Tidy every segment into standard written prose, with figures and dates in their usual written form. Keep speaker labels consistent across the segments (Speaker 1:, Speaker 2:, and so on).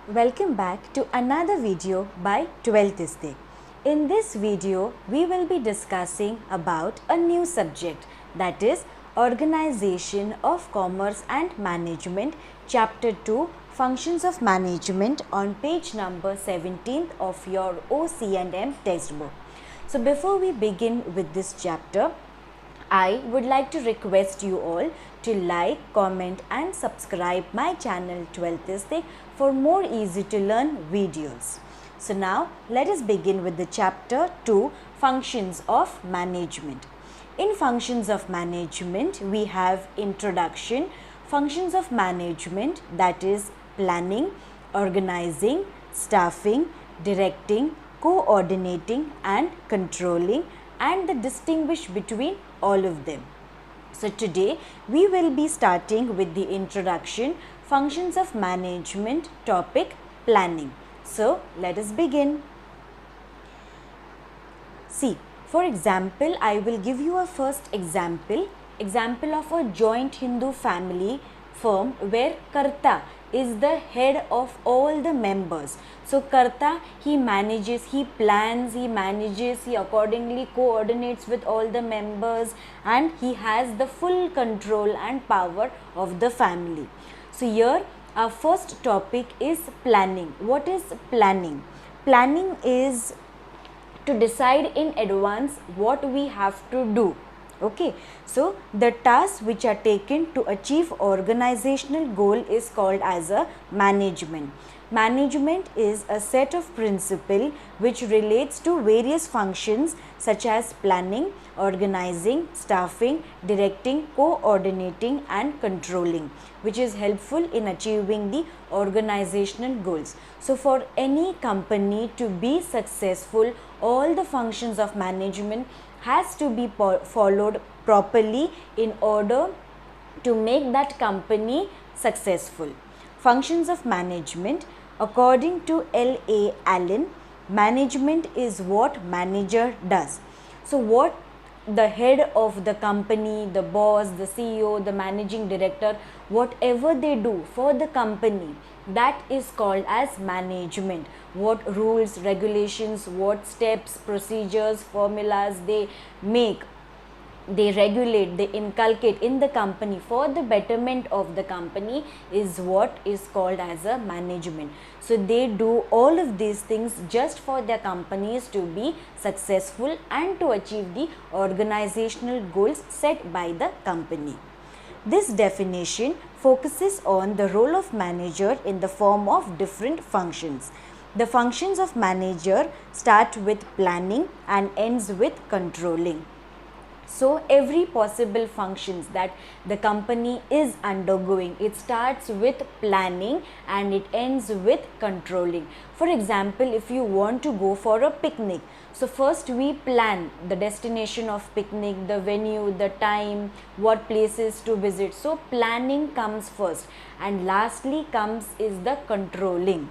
Speaker 1: Welcome back to another video by 12istic. In this video, we will be discussing about a new subject, that is Organization of Commerce and Management, Chapter 2, Functions of Management, on page number 17 of your O.C.M. textbook. So before we begin with this chapter, I would like to request you all to like, comment and subscribe my channel 12istic for more easy to learn videos. So now let us begin with the chapter 2, Functions of Management. In Functions of Management, we have Introduction, Functions of Management, that is planning, organizing, staffing, directing, coordinating and controlling, and the distinguish between all of them. So today we will be starting with the introduction, functions of management, topic planning. So let us begin. See, for example, I will give you a first example of a joint Hindu family firm where Karta is the head of all the members. So Karta, he manages, he plans, he manages, he accordingly coordinates with all the members and he has the full control and power of the family. So here our first topic is planning. What is planning? Planning is to decide in advance what we have to do. Okay, so the tasks which are taken to achieve organizational goal is called as a management. Management is a set of principles which relates to various functions such as planning, organizing, staffing, directing, coordinating and controlling, which is helpful in achieving the organizational goals. So for any company to be successful, all the functions of management has to be followed properly in order to make that company successful. Functions of management, according to L.A. Allen, management is what manager does. So what the head of the company, the boss, the CEO, the managing director, whatever they do for the company, that is called as management. What rules, regulations, what steps, procedures, formulas they make, they regulate, they inculcate in the company for the betterment of the company is what is called as a management. So they do all of these things just for their companies to be successful and to achieve the organizational goals set by the company. This definition focuses on the role of manager in the form of different functions. The functions of manager start with planning and ends with controlling. So every possible functions that the company is undergoing, it starts with planning and it ends with controlling. For example, if you want to go for a picnic, so first we plan the destination of picnic, the venue, the time, what places to visit. So planning comes first and lastly comes is the controlling.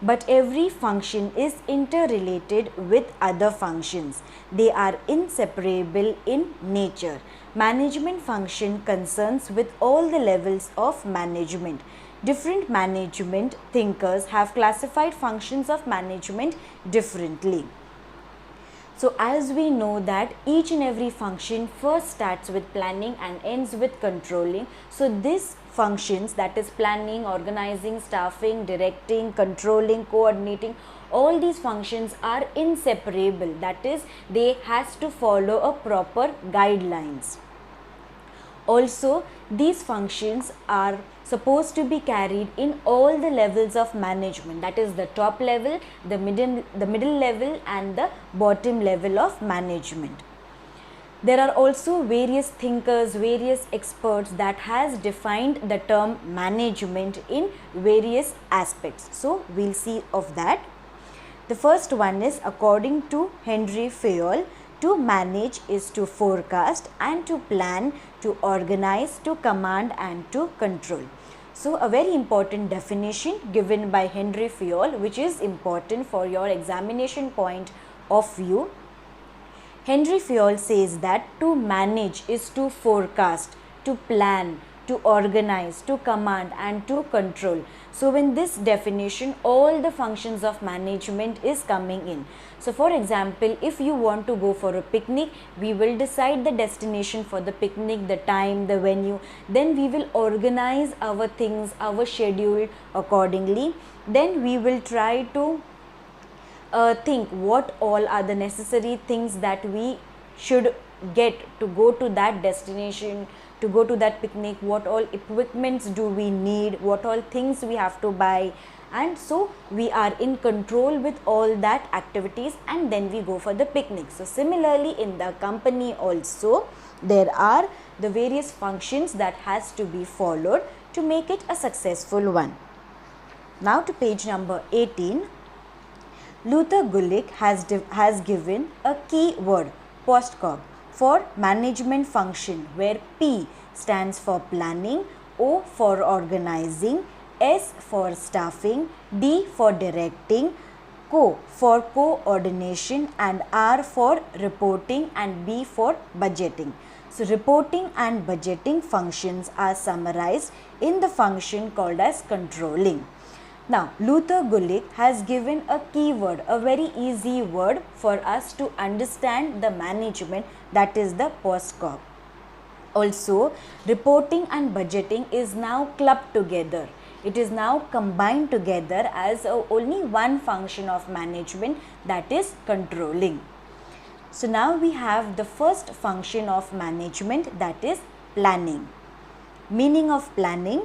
Speaker 1: But every function is interrelated with other functions. They are inseparable in nature. Management function concerns with all the levels of management. Different management thinkers have classified functions of management differently. So as we know that each and every function first starts with planning and ends with controlling. So these functions, that is planning, organizing, staffing, directing, controlling, coordinating, all these functions are inseparable. That is, they has to follow a proper guidelines. Also, these functions are supposed to be carried in all the levels of management, that is the top level, the middle level and the bottom level of management. There are also various thinkers, various experts that has defined the term management in various aspects. So we'll see of that. The first one is, according to Henry Fayol, to manage is to forecast and to plan, to organize, to command and to control. So a very important definition given by Henry Fayol, which is important for your examination point of view. Henry Fayol says that to manage is to forecast, to plan, to organize, to command and to control. So in this definition, all the functions of management is coming in. So for example, if you want to go for a picnic, we will decide the destination for the picnic, the time, the venue. Then we will organize our things, our schedule accordingly. Then we will try to think what all are the necessary things that we should get to go to that destination, to go to that picnic, what all equipments do we need, what all things we have to buy, and so we are in control with all that activities, and then we go for the picnic. So similarly in the company also there are the various functions that has to be followed to make it a successful one. Now to page number 18. Luther Gulick has given a key word, postcog, for management function, where P stands for planning, O for organizing, S for staffing, D for directing, CO for coordination, and R for reporting, and B for budgeting. So reporting and budgeting functions are summarized in the function called as controlling. Now, Luther Gulick has given a keyword, a very easy word for us to understand the management, that is the postcog. Also, reporting and budgeting is now clubbed together. It is now combined together as only one function of management, that is controlling. So now we have the first function of management, that is planning. Meaning of planning.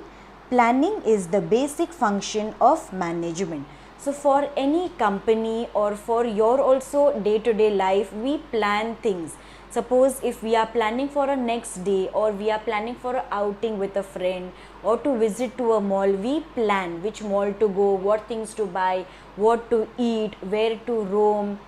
Speaker 1: Planning is the basic function of management. So for any company or for your also day-to-day life, we plan things. Suppose if we are planning for a next day, or we are planning for an outing with a friend, or to visit to a mall, we plan which mall to go, what things to buy, what to eat, where to roam,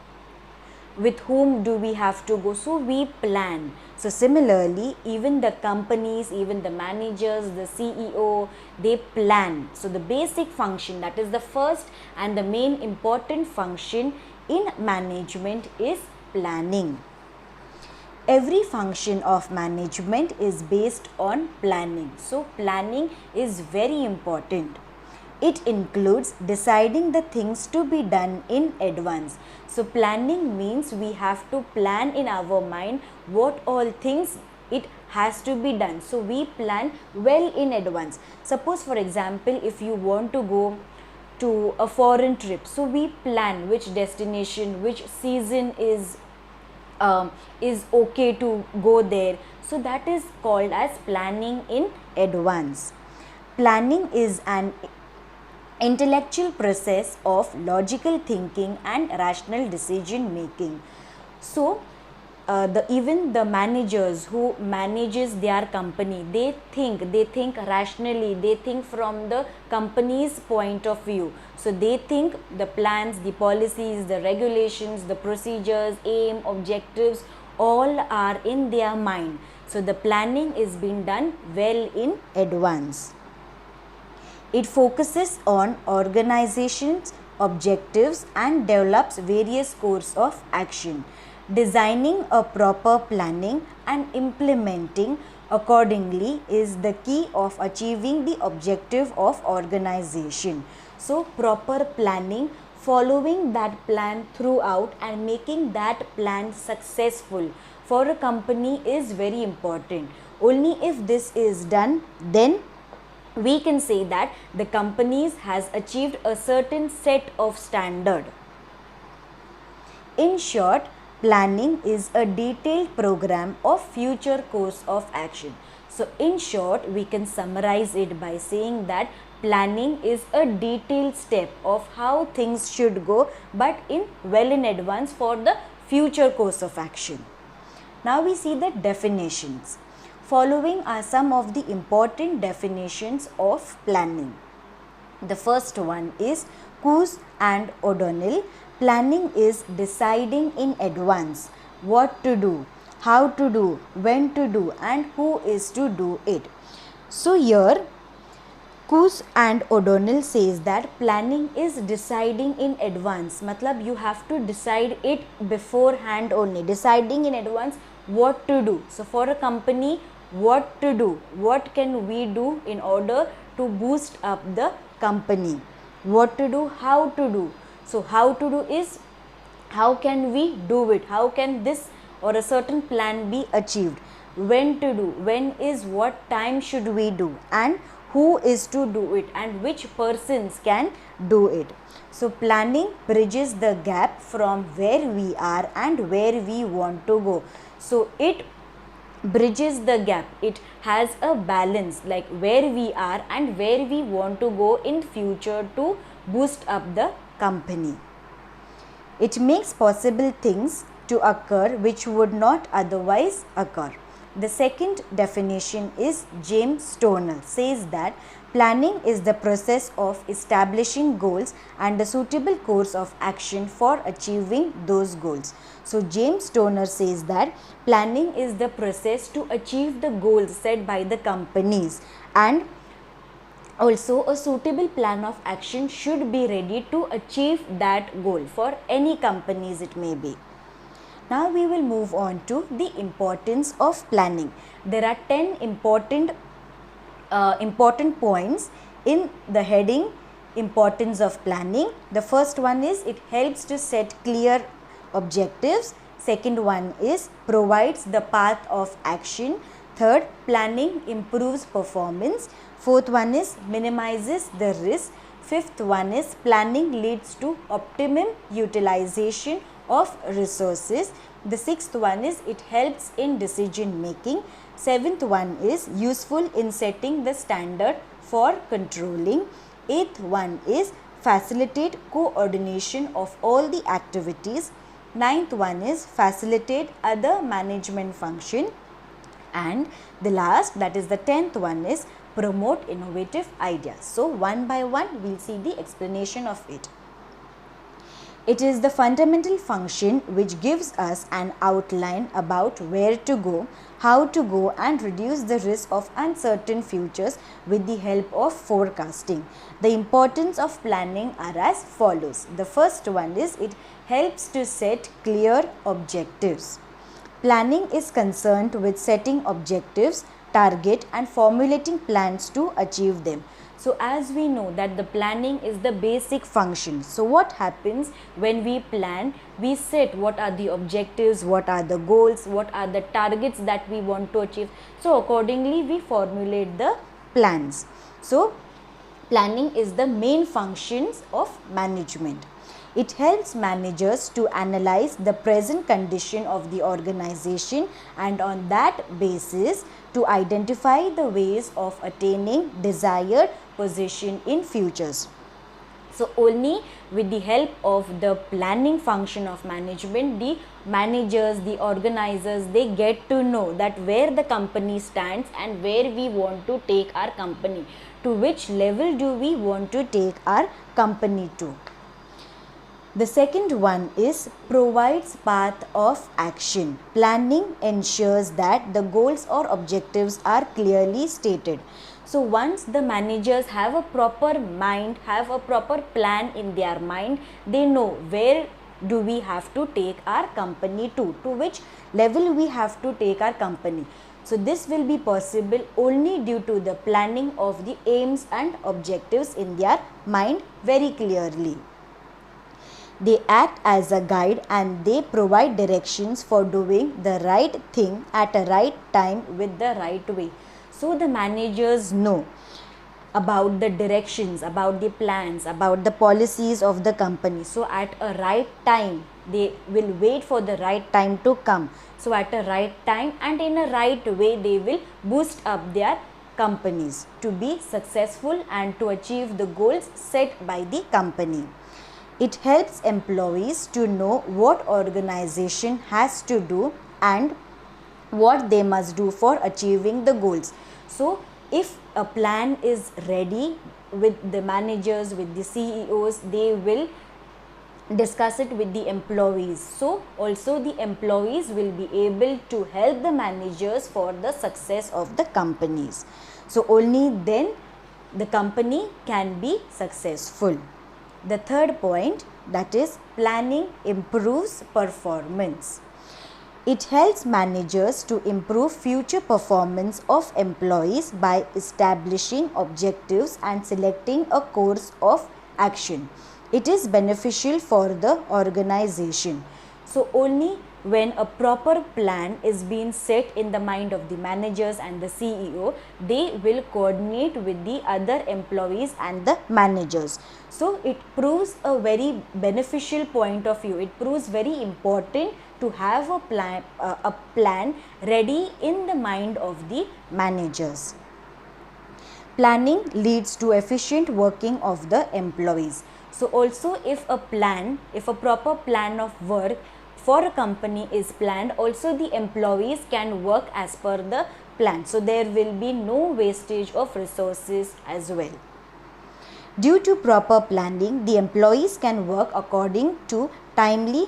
Speaker 1: with whom do we have to go. So we plan. So similarly, even the companies, even the managers, the CEO, they plan. So the basic function, that is the first and the main important function in management, is planning. Every function of management is based on planning. So planning is very important. It includes deciding the things to be done in advance. So planning means we have to plan in our mind what all things it has to be done. So we plan well in advance. Suppose for example, if you want to go to a foreign trip, so we plan which destination, which season is okay to go there. So that is called as planning in advance. Planning is an intellectual process of logical thinking and rational decision making. So even the managers who manages their company, they think rationally, they think from the company's point of view. So they think the plans, the policies, the regulations, the procedures, aim, objectives, all are in their mind. So the planning is being done well in advance. It focuses on organization's objectives and develops various course of action. Designing a proper planning and implementing accordingly is the key of achieving the objective of organization. So proper planning, following that plan throughout and making that plan successful for a company is very important. Only if this is done, then we can say that the companies has achieved a certain set of standard. In short, planning is a detailed program of future course of action. So in short, we can summarize it by saying that planning is a detailed step of how things should go, but well in advance for the future course of action. Now we see the definitions. Following are some of the important definitions of planning. The first one is Coase and O'Donnell. Planning is deciding in advance what to do, how to do, when to do, and who is to do it. So here Coase and O'Donnell says that planning is deciding in advance. Matlab you have to decide it beforehand only, deciding in advance what to do. So for a company, what to do, what can we do in order to boost up the company. What to do, how to do. So how to do is how can we do it, how can this or a certain plan be achieved. When to do, when is what time should we do, and who is to do it, and which persons can do it. So planning bridges the gap from where we are and where we want to go. So it bridges the gap, it has a balance like where we are and where we want to go in future to boost up the company. It makes possible things to occur which would not otherwise occur. The second definition is James Stoner says that planning is the process of establishing goals and a suitable course of action for achieving those goals. So James Stoner says that planning is the process to achieve the goals set by the companies, and also a suitable plan of action should be ready to achieve that goal for any companies it may be. Now we will move on to the importance of planning. There are 10 important points in the heading importance of planning. The first one is it helps to set clear objectives. Second one is provides the path of action. Third, planning improves performance. Fourth one is minimizes the risk. Fifth one is planning leads to optimum utilization of resources. The sixth one is it helps in decision making. Seventh one is useful in setting the standard for controlling. Eighth one is facilitate coordination of all the activities. Ninth one is facilitate other management function. And the last, that is the 10th one, is promote innovative ideas. So one by one we will see the explanation of it. It is the fundamental function which gives us an outline about where to go, how to go, and reduce the risk of uncertain futures with the help of forecasting. The importance of planning are as follows. The first one is it helps to set clear objectives. Planning is concerned with setting objectives, target, and formulating plans to achieve them. So as we know that the planning is the basic function. So what happens when we plan? We set what are the objectives, what are the goals, what are the targets that we want to achieve. So accordingly we formulate the plans. So planning is the main functions of management. It helps managers to analyze the present condition of the organization and on that basis to identify the ways of attaining desired position in futures. So only with the help of the planning function of management, the managers, the organizers, they get to know that where the company stands and where we want to take our company, to which level do we want to take our company to. The second one is provides path of action. Planning ensures that the goals or objectives are clearly stated. So once the managers have a proper mind, have a proper plan in their mind, they know where do we have to take our company to which level we have to take our company. So this will be possible only due to the planning of the aims and objectives in their mind very clearly. They act as a guide and they provide directions for doing the right thing at a right time with the right way. So the managers know about the directions, about the plans, about the policies of the company. So at a right time, they will wait for the right time to come. So at a right time and in a right way, they will boost up their companies to be successful and to achieve the goals set by the company. It helps employees to know what organization has to do and what they must do for achieving the goals. So if a plan is ready with the managers, with the CEOs, they will discuss it with the employees. So also the employees will be able to help the managers for the success of the companies. So only then the company can be successful. The third point, that is planning improves performance. It helps managers to improve future performance of employees by establishing objectives and selecting a course of action. It is beneficial for the organization. So only when a proper plan is being set in the mind of the managers and the CEO, they will coordinate with the other employees and the managers. So it proves a very beneficial point of view. It proves very important to have a plan ready in the mind of the managers. Planning leads to efficient working of the employees. So also if a proper plan of work for a company is planned, also the employees can work as per the plan. So there will be no wastage of resources as well. Due to proper planning, the employees can work according to timely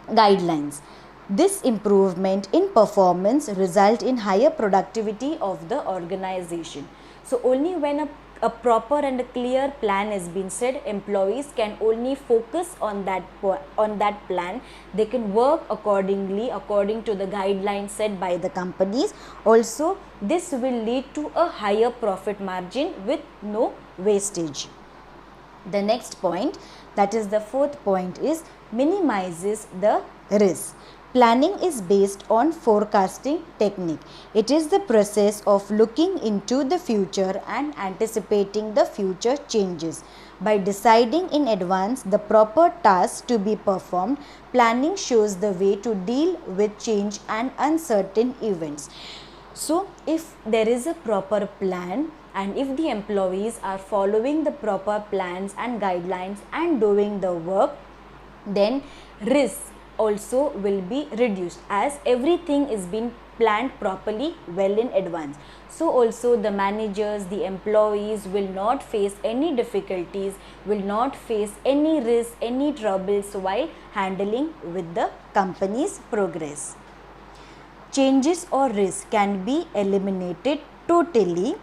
Speaker 1: guidelines. This improvement in performance result in higher productivity of the organization. So only when a proper and a clear plan has been set, employees can only focus on that plan. They can work accordingly according to the guidelines set by the companies. Also, this will lead to a higher profit margin with no wastage. The next point, that is the fourth point, is minimizes the risk. Planning is based on forecasting technique. It is the process of looking into the future and anticipating the future changes. By deciding in advance the proper tasks to be performed, planning shows the way to deal with change and uncertain events. So, if there is a proper plan and if the employees are following the proper plans and guidelines and doing the work, then risk also will be reduced as everything is being planned properly well in advance. So also the managers, the employees will not face any difficulties, will not face any risk, any troubles while handling with the company's progress. Changes or risks can be eliminated totally,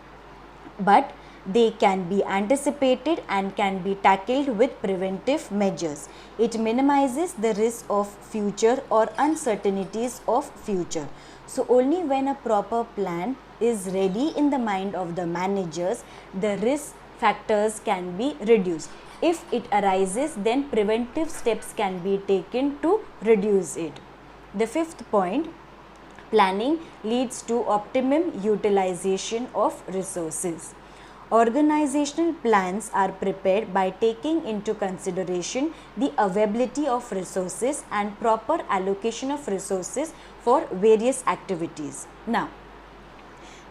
Speaker 1: but they can be anticipated and can be tackled with preventive measures. It minimizes the risk of future or uncertainties of future. So only when a proper plan is ready in the mind of the managers, the risk factors can be reduced. If it arises, then preventive steps can be taken to reduce it. The fifth point, planning leads to optimum utilization of resources. Organizational plans are prepared by taking into consideration the availability of resources and proper allocation of resources for various activities. Now,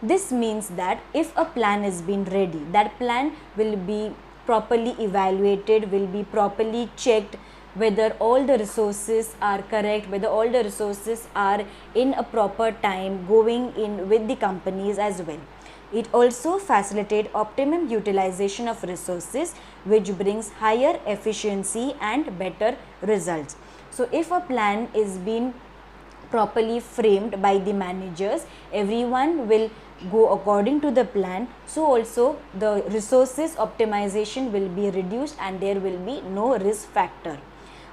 Speaker 1: this means that if a plan has been ready, that plan will be properly evaluated, will be properly checked whether all the resources are correct, whether all the resources are in a proper time going in with the companies as well. It also facilitates optimum utilization of resources, which brings higher efficiency and better results. So if a plan is being properly framed by the managers, everyone will go according to the plan. So also the resources optimization will be reduced and there will be no risk factor.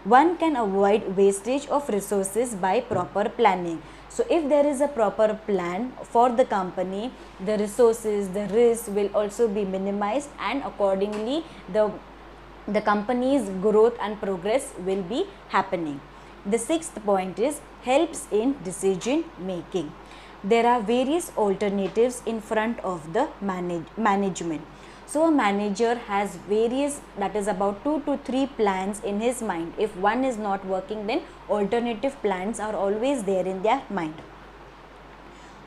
Speaker 1: One can avoid wastage of resources by proper planning. So if there is a proper plan for the company, the resources, the risk will also be minimized, and accordingly the company's growth and progress will be happening. The sixth point is helps in decision making. There are various alternatives in front of the management. So a manager has various, that is about 2 to 3 plans in his mind. If one is not working, then alternative plans are always there in their mind.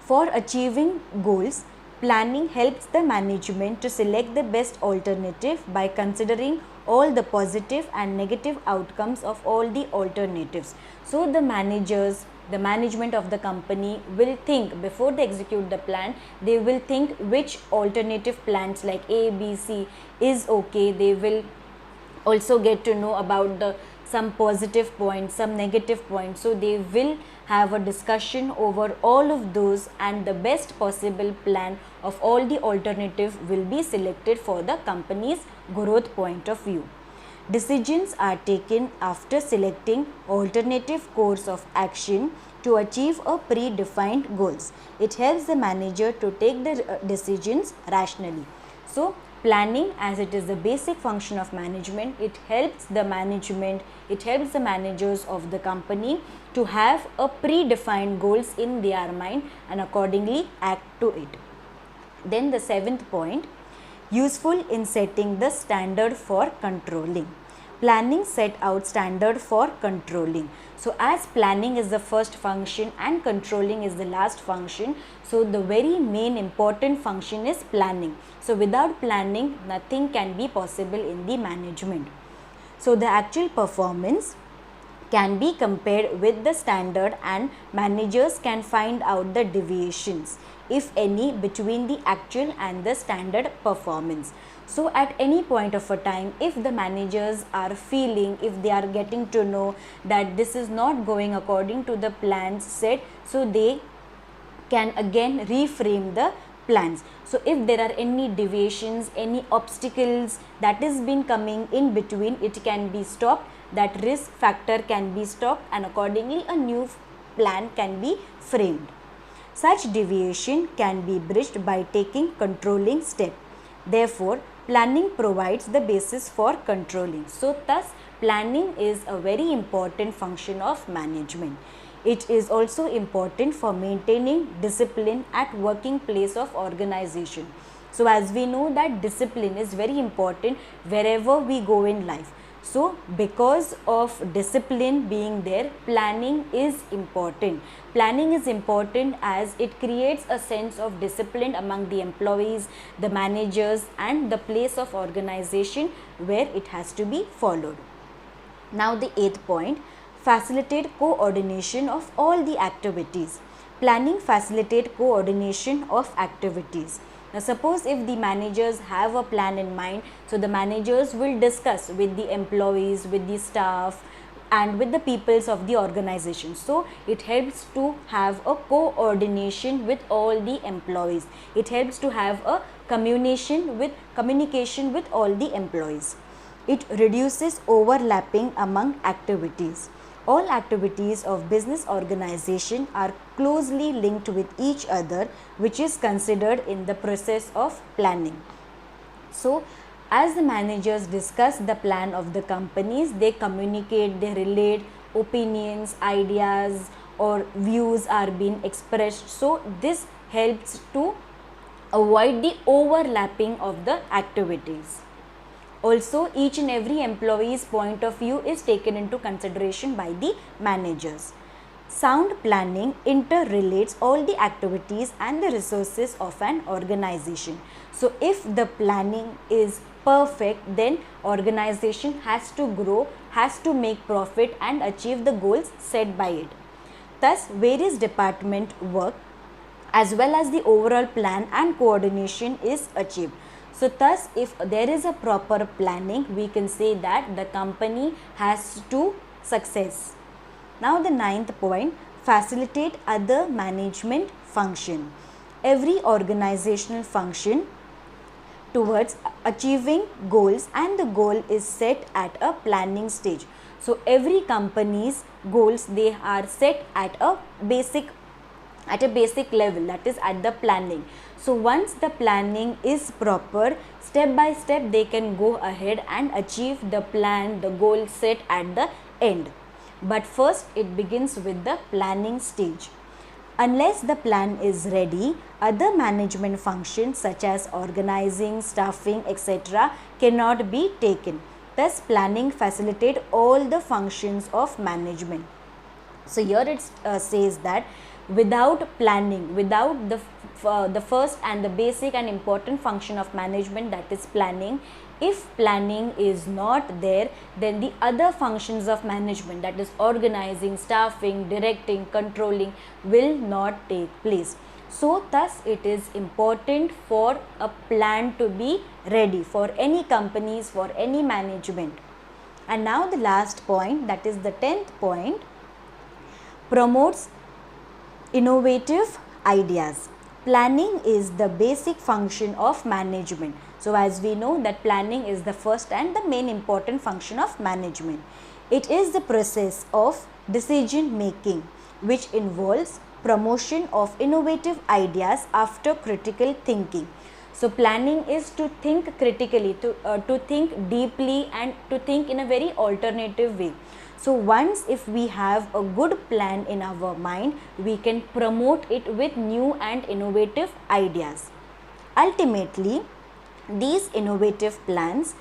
Speaker 1: For achieving goals, planning helps the management to select the best alternative by considering all the positive and negative outcomes of all the alternatives. So the management of the company will think before they execute the plan, they will think which alternative plans like A, B, C is okay. They will also get to know about some positive points, some negative points. So they will have a discussion over all of those, and the best possible plan of all the alternative will be selected for the company's growth point of view. Decisions are taken after selecting alternative course of action to achieve a predefined goals. It helps the manager to take the decisions rationally. So planning, as it is the basic function of management, it helps the managers of the company to have a predefined goals in their mind and accordingly act to it. Then the seventh point, useful in setting the standard for controlling. Planning set out standard for controlling. So as planning is the first function and controlling is the last function, so the very main important function is planning. So without planning, nothing can be possible in the management. So the actual performance can be compared with the standard and managers can find out the deviations, if any, between the actual and the standard performance. So at any point of a time, if the managers are feeling, if they are getting to know that this is not going according to the plans set, so they can again reframe the plans. So if there are any deviations, any obstacles that is been coming in between, it can be stopped, that risk factor can be stopped and accordingly a new plan can be framed. Such deviation can be bridged by taking controlling step. Therefore, planning provides the basis for controlling. So thus planning is a very important function of management. It is also important for maintaining discipline at working place of organization. So as we know that discipline is very important wherever we go in life. So because of discipline being there, planning is important. Planning is important as it creates a sense of discipline among the employees, the managers and the place of organization where it has to be followed. Now the eighth point, facilitate coordination of all the activities. Planning facilitate coordination of activities. Now suppose if the managers have a plan in mind, so the managers will discuss with the employees, with the staff and with the peoples of the organization. So it helps to have a coordination with all the employees. It helps to have a communication with all the employees. It reduces overlapping among activities. All activities of business organization are closely linked with each other, which is considered in the process of planning. So as the managers discuss the plan of the companies, they communicate, they relate opinions, ideas or views are being expressed. So this helps to avoid the overlapping of the activities. Also, each and every employee's point of view is taken into consideration by the managers. Sound planning interrelates all the activities and the resources of an organization. So, if the planning is perfect, then organization has to grow, has to make profit and achieve the goals set by it. Thus, various department work as well as the overall plan and coordination is achieved. So thus if there is a proper planning, we can say that the company has to success. Now the ninth point, facilitate other management function. Every organizational function towards achieving goals and the goal is set at a planning stage. So every company's goals, they are set at a basic level, that is at the planning. So once the planning is proper, step by step they can go ahead and achieve the plan, the goal set at the end. But first it begins with the planning stage. Unless the plan is ready, other management functions such as organizing, staffing, etc. cannot be taken. Thus planning facilitates all the functions of management. So here it says that without planning, without the first and the basic and important function of management, that is planning, if planning is not there, then the other functions of management, that is organizing, staffing, directing, controlling, will not take place. So thus it is important for a plan to be ready for any companies, for any management. And now the last point, that is the 10th point, promotes innovative ideas. Planning is the basic function of management. So as we know that planning is the first and the main important function of management. It is the process of decision making which involves promotion of innovative ideas after critical thinking. So planning is to think critically, to think deeply and to think in a very alternative way. So once if we have a good plan in our mind, we can promote it with new and innovative ideas. Ultimately, these innovative plans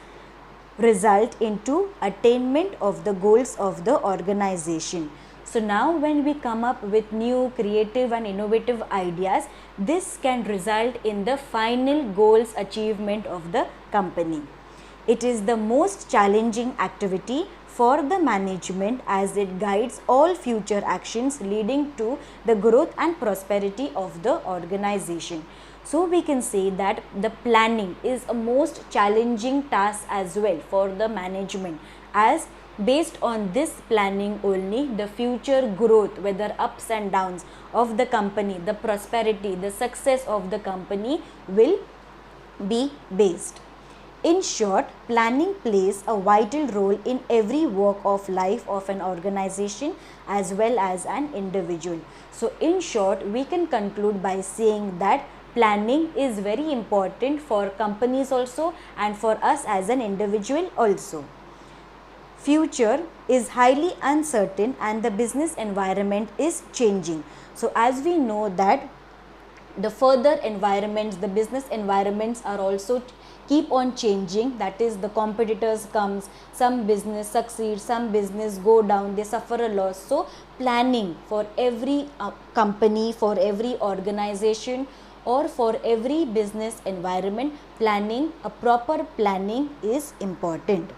Speaker 1: result into attainment of the goals of the organization. So now when we come up with new creative and innovative ideas, this can result in the final goals achievement of the company. It is the most challenging activity for the management as it guides all future actions leading to the growth and prosperity of the organization. So we can say that the planning is a most challenging task as well for the management, as based on this planning only the future growth, whether ups and downs of the company, the prosperity, the success of the company will be based. In short, planning plays a vital role in every walk of life of an organization as well as an individual. So in short, we can conclude by saying that planning is very important for companies also and for us as an individual also. Future is highly uncertain and the business environment is changing. So as we know that the further environments, the business environments are also keep on changing, that is the competitors comes, some business succeeds, some business go down, they suffer a loss. So planning for every company, for every organization or for every business environment, planning, a proper planning is important.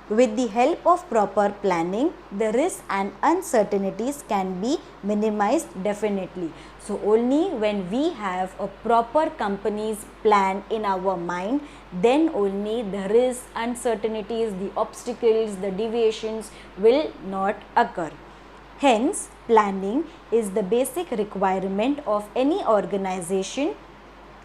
Speaker 1: With the help of proper planning, the risks and uncertainties can be minimized definitely. So only when we have a proper company's plan in our mind, then only the risks, uncertainties, the obstacles, the deviations will not occur. Hence, planning is the basic requirement of any organization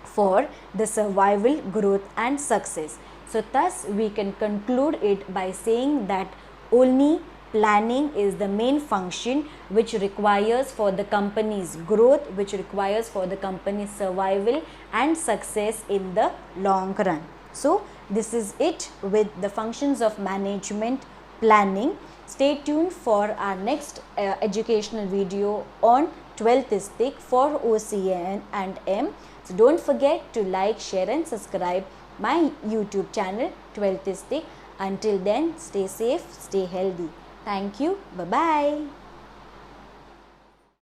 Speaker 1: for the survival, growth and success. So thus we can conclude it by saying that only planning is the main function which requires for the company's growth, which requires for the company's survival and success in the long run. So this is it with the functions of management planning. Stay tuned for our next educational video on 12istic for O.C.M and M. So don't forget to like, share and subscribe my YouTube channel 12istic. Until then, stay safe, stay healthy. Thank you. Bye-bye.